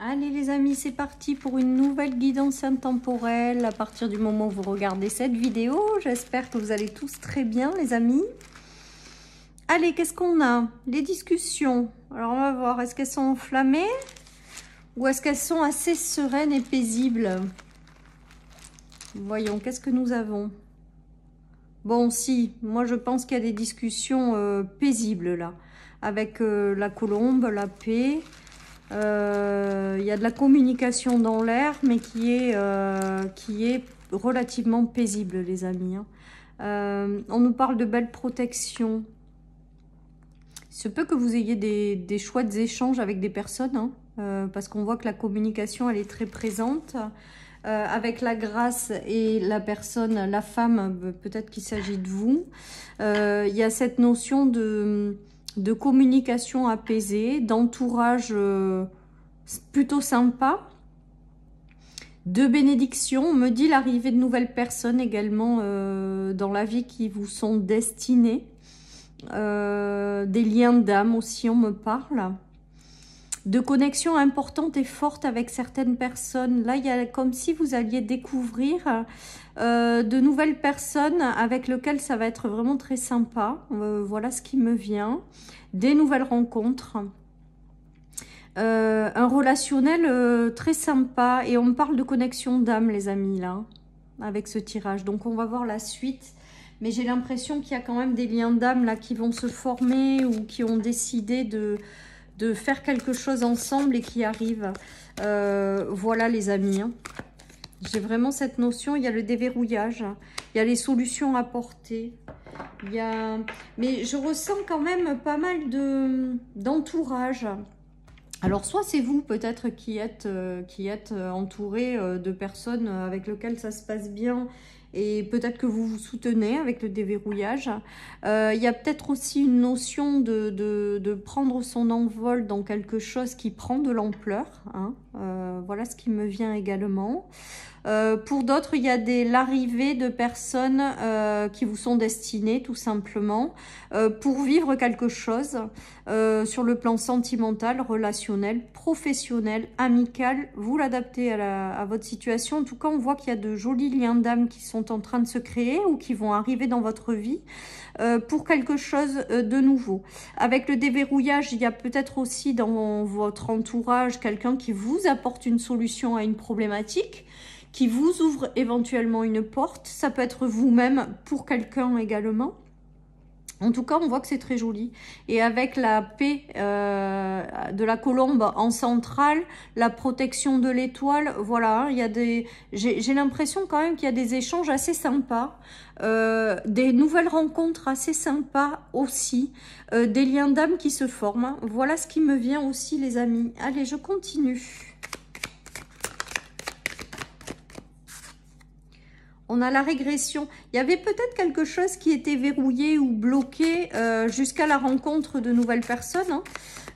Allez les amis, c'est parti pour une nouvelle guidance intemporelle à partir du moment où vous regardez cette vidéo. J'espère que vous allez tous très bien les amis. Allez, qu'est-ce qu'on a? Les discussions. Alors on va voir, est-ce qu'elles sont enflammées ou est-ce qu'elles sont assez sereines et paisibles? Voyons, qu'est-ce que nous avons? Bon, si, moi je pense qu'il y a des discussions paisibles là. Avec la colombe, la paix. Il y a de la communication dans l'air, mais qui est relativement paisible, les amis. On nous parle de belles protections. Il se peut que vous ayez des chouettes échanges avec des personnes, parce qu'on voit que la communication, elle est très présente. Avec la grâce et la personne, la femme, peut-être qu'il s'agit de vous. Il y a cette notion de communication apaisée, d'entourage plutôt sympa, de bénédiction. On me dit l'arrivée de nouvelles personnes également dans la vie qui vous sont destinées. Des liens d'âme aussi, on me parle. De connexions importantes et fortes avec certaines personnes. Là, il y a comme si vous alliez découvrir de nouvelles personnes avec lesquelles ça va être vraiment très sympa. Voilà ce qui me vient. Des nouvelles rencontres. Un relationnel très sympa. Et on me parle de connexion d'âme, les amis, là, avec ce tirage. Donc, on va voir la suite. Mais j'ai l'impression qu'il y a quand même des liens d'âme là qui vont se former ou qui ont décidé de faire quelque chose ensemble et qui arrivent. Voilà les amis. J'ai vraiment cette notion. Il y a le déverrouillage. Il y a les solutions apportées. Mais je ressens quand même pas mal d'entourage. Alors soit c'est vous peut-être qui êtes entouré de personnes avec lesquelles ça se passe bien. Et peut-être que vous vous soutenez avec le déverrouillage. Il y a peut-être aussi une notion de prendre son envol dans quelque chose qui prend de l'ampleur. Voilà ce qui me vient également. Pour d'autres, il y a l'arrivée de personnes qui vous sont destinées tout simplement pour vivre quelque chose sur le plan sentimental, relationnel, professionnel, amical. Vous l'adaptez à votre situation. En tout cas, on voit qu'il y a de jolis liens d'âme qui sont en train de se créer ou qui vont arriver dans votre vie pour quelque chose de nouveau. Avec le déverrouillage, il y a peut-être aussi dans votre entourage quelqu'un qui vous apporte une solution à une problématique, qui vous ouvre éventuellement une porte. Ça peut être vous-même pour quelqu'un également. En tout cas, on voit que c'est très joli. Et avec la paix de la colombe en centrale, la protection de l'étoile, voilà, il y a j'ai l'impression quand même qu'il y a des échanges assez sympas, des nouvelles rencontres assez sympas aussi, des liens d'âme qui se forment. Voilà ce qui me vient aussi, les amis. Allez, je continue. On a la régression. Il y avait peut-être quelque chose qui était verrouillé ou bloqué jusqu'à la rencontre de nouvelles personnes.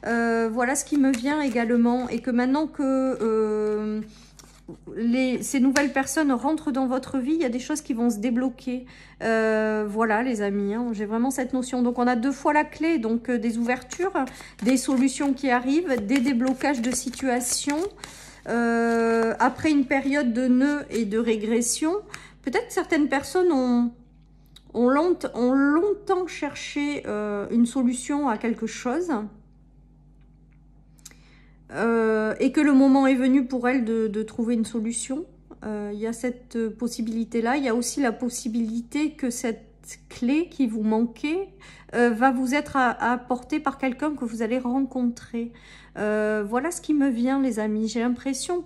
Voilà ce qui me vient également. Et que maintenant que ces nouvelles personnes rentrent dans votre vie, il y a des choses qui vont se débloquer. Voilà les amis, j'ai vraiment cette notion. Donc on a deux fois la clé, donc des ouvertures, des solutions qui arrivent, des déblocages de situations. Après une période de nœuds et de régression, peut-être certaines personnes ont longtemps cherché une solution à quelque chose et que le moment est venu pour elles de trouver une solution. Il y a cette possibilité-là. Il y a aussi la possibilité que cette clé qui vous manquait va vous être apportée par quelqu'un que vous allez rencontrer. Voilà ce qui me vient, les amis. J'ai l'impression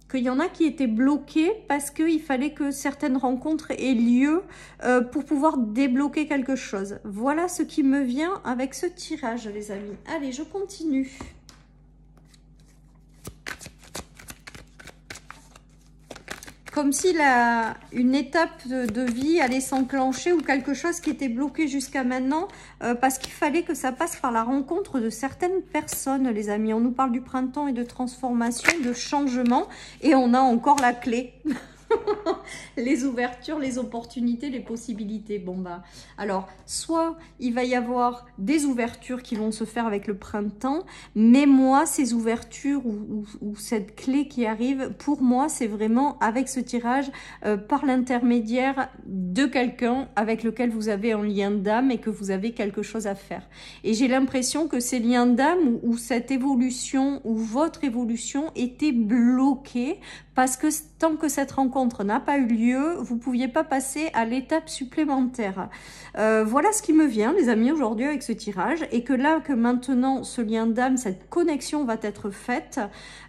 qu'il y en a qui étaient bloqués parce qu'il fallait que certaines rencontres aient lieu pour pouvoir débloquer quelque chose. Voilà ce qui me vient avec ce tirage, les amis. Allez, je continue. Comme si une étape de vie allait s'enclencher ou quelque chose qui était bloqué jusqu'à maintenant parce qu'il fallait que ça passe par la rencontre de certaines personnes, les amis. On nous parle du printemps et de transformation, de changement et on a encore la clé. Les ouvertures, les opportunités, les possibilités. Bon bah, alors, soit il va y avoir des ouvertures qui vont se faire avec le printemps, mais moi, ces ouvertures ou cette clé qui arrive, pour moi, c'est vraiment avec ce tirage par l'intermédiaire de quelqu'un avec lequel vous avez un lien d'âme et que vous avez quelque chose à faire. Et j'ai l'impression que ces liens d'âme ou cette évolution ou votre évolution était bloquée parce que tant que cette rencontre n'a pas eu lieu, vous ne pouviez pas passer à l'étape supplémentaire. Voilà ce qui me vient, les amis, aujourd'hui avec ce tirage. Et que là, que maintenant, ce lien d'âme, cette connexion va être faite,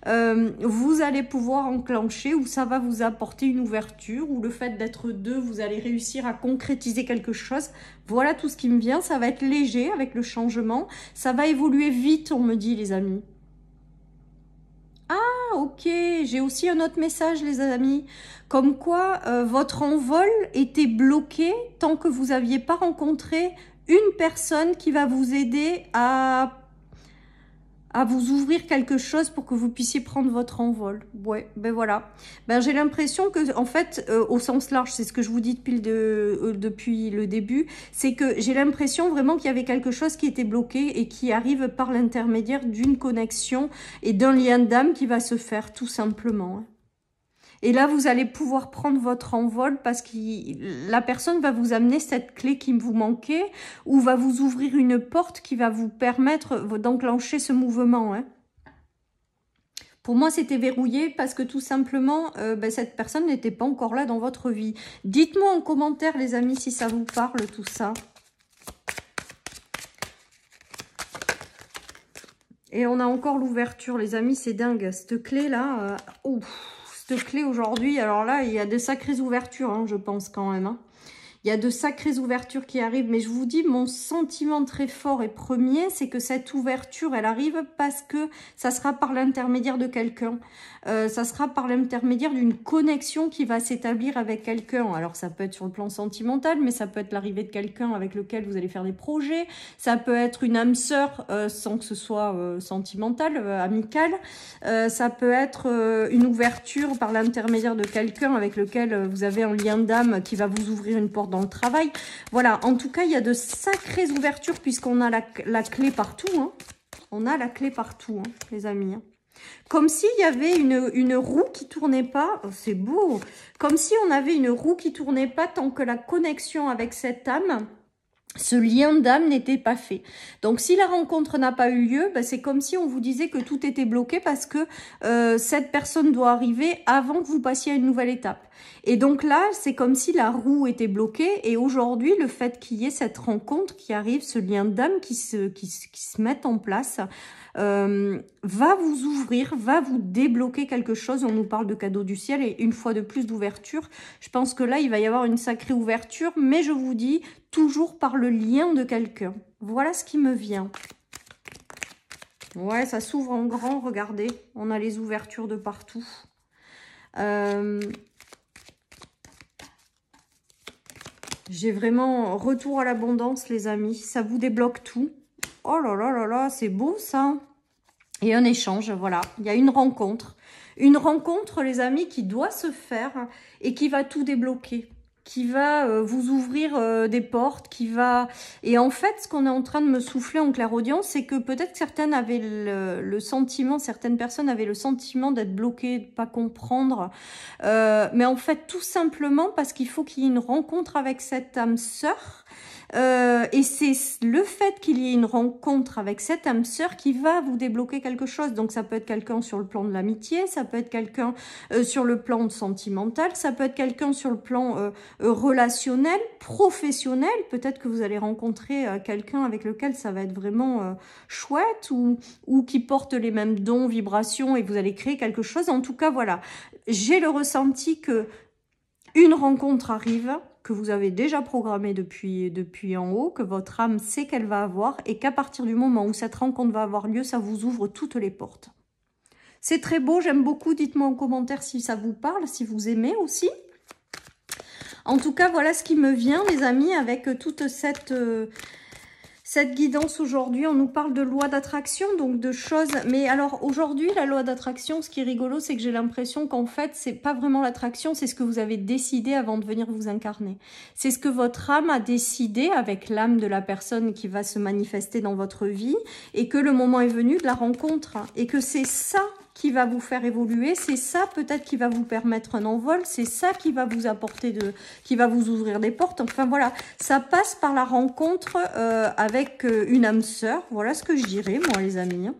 vous allez pouvoir enclencher ou ça va vous apporter une ouverture ou le fait d'être deux, vous allez réussir à concrétiser quelque chose. Voilà tout ce qui me vient. Ça va être léger avec le changement. Ça va évoluer vite, on me dit, les amis. Ah, ok, j'ai aussi un autre message, les amis. Comme quoi, votre envol était bloqué tant que vous n'aviez pas rencontré une personne qui va vous aider à vous ouvrir quelque chose pour que vous puissiez prendre votre envol. Ouais, ben voilà. Ben j'ai l'impression que, en fait, au sens large, c'est ce que je vous dis depuis le début, c'est que j'ai l'impression vraiment qu'il y avait quelque chose qui était bloqué et qui arrive par l'intermédiaire d'une connexion et d'un lien d'âme qui va se faire tout simplement. Et là, vous allez pouvoir prendre votre envol parce que la personne va vous amener cette clé qui vous manquait ou va vous ouvrir une porte qui va vous permettre d'enclencher ce mouvement. Hein. Pour moi, c'était verrouillé parce que tout simplement, cette personne n'était pas encore là dans votre vie. Dites-moi en commentaire, les amis, si ça vous parle, tout ça. Et on a encore l'ouverture, les amis, c'est dingue. Cette clé-là, cette clé aujourd'hui, alors là, il y a de sacrées ouvertures, hein, je pense quand même. Hein. Il y a de sacrées ouvertures qui arrivent, mais je vous dis, mon sentiment très fort et premier, c'est que cette ouverture, elle arrive parce que ça sera par l'intermédiaire de quelqu'un. Ça sera par l'intermédiaire d'une connexion qui va s'établir avec quelqu'un. Alors, ça peut être sur le plan sentimental, mais ça peut être l'arrivée de quelqu'un avec lequel vous allez faire des projets. Ça peut être une âme sœur sans que ce soit sentimental, amical. Ça peut être une ouverture par l'intermédiaire de quelqu'un avec lequel vous avez un lien d'âme qui va vous ouvrir une porte dans le travail. Voilà, en tout cas, il y a de sacrées ouvertures puisqu'on a la clé partout. Hein. On a la clé partout, hein, les amis. Hein. Comme s'il y avait une roue qui tournait pas. Oh, c'est beau. Comme si on avait une roue qui tournait pas tant que la connexion avec cette âme, ce lien d'âme n'était pas fait. Donc, si la rencontre n'a pas eu lieu, c'est comme si on vous disait que tout était bloqué parce que cette personne doit arriver avant que vous passiez à une nouvelle étape. Et donc là, c'est comme si la roue était bloquée. Et aujourd'hui, le fait qu'il y ait cette rencontre qui arrive, ce lien d'âme qui se mette en place, va vous ouvrir, va vous débloquer quelque chose. On nous parle de cadeau du ciel et une fois de plus d'ouverture. Je pense que là, il va y avoir une sacrée ouverture, mais je vous dis, toujours par le lien de quelqu'un. Voilà ce qui me vient. Ouais, ça s'ouvre en grand, regardez. On a les ouvertures de partout. J'ai vraiment retour à l'abondance, les amis. Ça vous débloque tout. Oh là là là là, c'est beau ça. Et un échange, voilà. Il y a une rencontre. Une rencontre, les amis, qui doit se faire et qui va tout débloquer. Qui va vous ouvrir des portes, qui va... Et en fait, ce qu'on est en train de me souffler en clairaudience, c'est que peut-être certaines avaient le sentiment, certaines personnes avaient le sentiment d'être bloquées, de ne pas comprendre. Mais en fait, tout simplement parce qu'il faut qu'il y ait une rencontre avec cette âme sœur. Et c'est le fait qu'il y ait une rencontre avec cette âme sœur qui va vous débloquer quelque chose. Donc ça peut être quelqu'un sur le plan de l'amitié, ça peut être quelqu'un sur le plan sentimental, ça peut être quelqu'un sur le plan relationnel, professionnel. Peut-être que vous allez rencontrer quelqu'un avec lequel ça va être vraiment chouette ou qui porte les mêmes dons, vibrations et vous allez créer quelque chose. En tout cas, voilà, j'ai le ressenti que une rencontre arrive, que vous avez déjà programmé depuis en haut, que votre âme sait qu'elle va avoir et qu'à partir du moment où cette rencontre va avoir lieu, ça vous ouvre toutes les portes. C'est très beau, j'aime beaucoup. Dites-moi en commentaire si ça vous parle, si vous aimez aussi. En tout cas, voilà ce qui me vient, les amis, avec toute cette Cette guidance aujourd'hui, on nous parle de loi d'attraction, donc de choses. Mais alors aujourd'hui, la loi d'attraction, ce qui est rigolo, c'est que j'ai l'impression qu'en fait, c'est pas vraiment l'attraction, c'est ce que vous avez décidé avant de venir vous incarner. C'est ce que votre âme a décidé avec l'âme de la personne qui va se manifester dans votre vie, et que le moment est venu de la rencontre, et que c'est ça qui va vous faire évoluer, c'est ça peut-être qui va vous permettre un envol, c'est ça qui va vous apporter qui va vous ouvrir des portes. Enfin voilà, ça passe par la rencontre avec une âme sœur. Voilà ce que je dirais, moi les amis.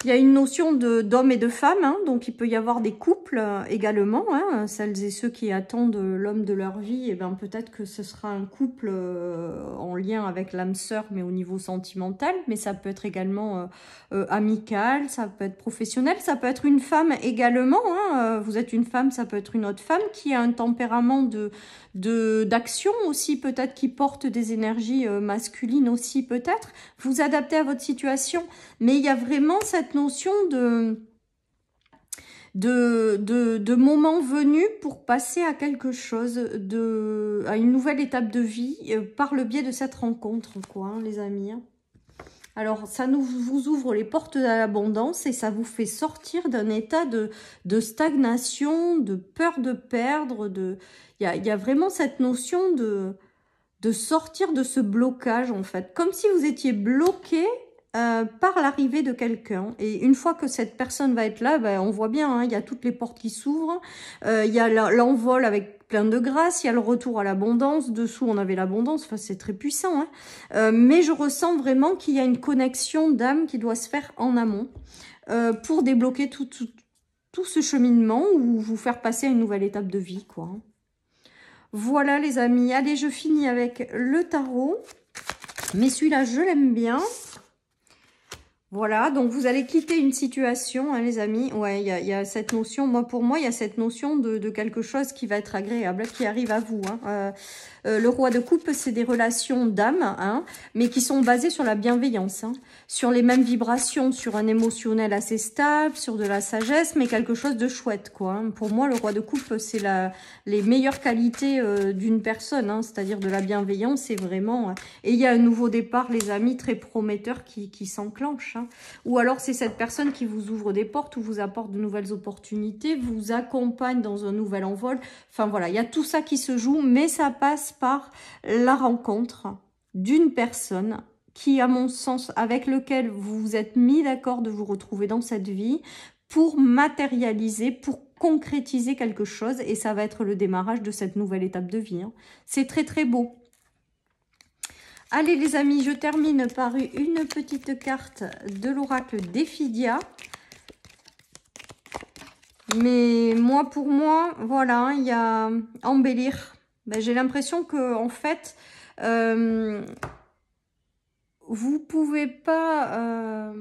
Il y a une notion d'homme et de femme, hein, donc il peut y avoir des couples également, hein, celles et ceux qui attendent l'homme de leur vie, et ben peut-être que ce sera un couple en lien avec l'âme sœur, mais au niveau sentimental, mais ça peut être également amical, ça peut être professionnel, ça peut être une femme également, hein, vous êtes une femme, ça peut être une autre femme qui a un tempérament d'action aussi, peut-être qui porte des énergies masculines aussi, peut-être, vous adaptez à votre situation, mais il y a vraiment cette notion de moment venu pour passer à quelque chose, à une nouvelle étape de vie par le biais de cette rencontre, quoi, hein, les amis. Alors, ça vous ouvre les portes de l'abondance et ça vous fait sortir d'un état de stagnation, de peur de perdre. Il y a vraiment cette notion de sortir de ce blocage, en fait. Comme si vous étiez bloqué par l'arrivée de quelqu'un. Et une fois que cette personne va être là, ben, on voit bien, hein, il y a toutes les portes qui s'ouvrent. Il y a l'envol avec plein de grâce, il y a le retour à l'abondance. Dessous, on avait l'abondance. Enfin, c'est très puissant. Hein. Mais je ressens vraiment qu'il y a une connexion d'âme qui doit se faire en amont pour débloquer tout ce cheminement ou vous faire passer à une nouvelle étape de vie, quoi. Voilà, les amis. Allez, je finis avec le tarot. Mais celui-là, je l'aime bien. Voilà, donc vous allez quitter une situation, hein, les amis. Ouais, il y a cette notion, pour moi, il y a cette notion de quelque chose qui va être agréable, qui arrive à vous. Hein. Le roi de coupe, c'est des relations d'âme, hein, mais qui sont basées sur la bienveillance, hein, sur les mêmes vibrations, sur un émotionnel assez stable, sur de la sagesse, mais quelque chose de chouette, quoi. Hein. Pour moi, le roi de coupe, c'est les meilleures qualités d'une personne, hein, c'est-à-dire de la bienveillance, c'est vraiment... et il y a un nouveau départ, les amis, très prometteur qui s'enclenche. Hein. Ou alors, c'est cette personne qui vous ouvre des portes ou vous apporte de nouvelles opportunités, vous accompagne dans un nouvel envol. Enfin, voilà, il y a tout ça qui se joue, mais ça passe par la rencontre d'une personne qui, à mon sens, avec lequel vous vous êtes mis d'accord de vous retrouver dans cette vie pour matérialiser, pour concrétiser quelque chose, et ça va être le démarrage de cette nouvelle étape de vie. Hein. C'est très très beau. Allez les amis, je termine par une petite carte de l'oracle d'Ephidia. Mais pour moi, voilà, il y a embellir. Ben, j'ai l'impression que en fait, vous pouvez pas...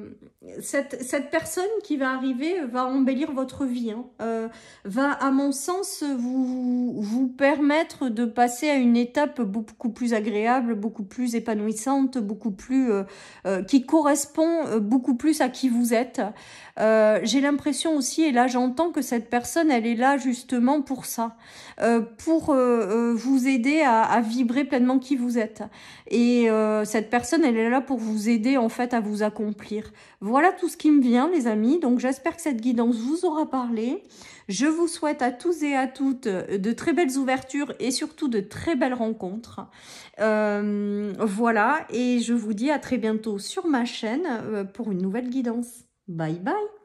cette personne qui va arriver va embellir votre vie. Hein. Va, à mon sens, vous permettre de passer à une étape beaucoup plus agréable, beaucoup plus épanouissante, beaucoup plus... qui correspond beaucoup plus à qui vous êtes. J'ai l'impression aussi, et là j'entends que cette personne, elle est là justement pour ça. Pour vous aider à vibrer pleinement qui vous êtes. Et cette personne, elle est là pour vous aider en fait à vous accomplir. Voilà tout ce qui me vient les amis, donc j'espère que cette guidance vous aura parlé. Je vous souhaite à tous et à toutes de très belles ouvertures et surtout de très belles rencontres. Voilà, et je vous dis à très bientôt sur ma chaîne pour une nouvelle guidance. Bye bye.